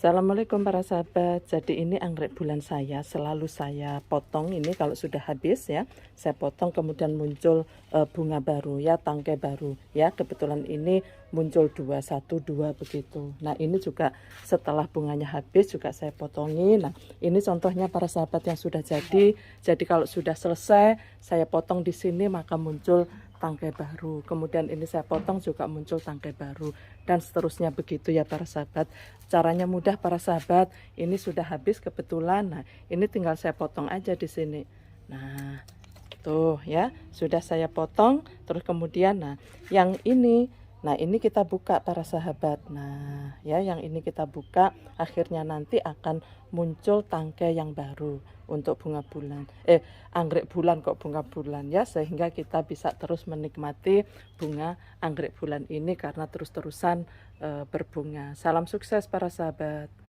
Assalamualaikum para sahabat. Jadi ini anggrek bulan saya selalu saya potong ini kalau sudah habis ya. Saya potong kemudian muncul bunga baru ya, tangkai baru ya. Kebetulan ini muncul 2, 1, 2 begitu. Nah, ini juga setelah bunganya habis juga saya potongi. Nah, ini contohnya para sahabat yang sudah jadi. Jadi kalau sudah selesai saya potong di sini maka muncul tangkai baru, kemudian ini saya potong juga muncul tangkai baru, dan seterusnya begitu ya para sahabat. Caranya mudah para sahabat, ini sudah habis kebetulan. Nah, ini tinggal saya potong aja di sini. Nah, tuh ya, sudah saya potong. Terus kemudian yang ini, ini kita buka para sahabat. Nah, ya, yang ini kita buka, akhirnya nanti akan muncul tangkai yang baru untuk bunga bulan. Anggrek bulan kok bunga bulan ya, sehingga kita bisa terus menikmati bunga anggrek bulan ini karena terus-terusan berbunga. Salam sukses para sahabat.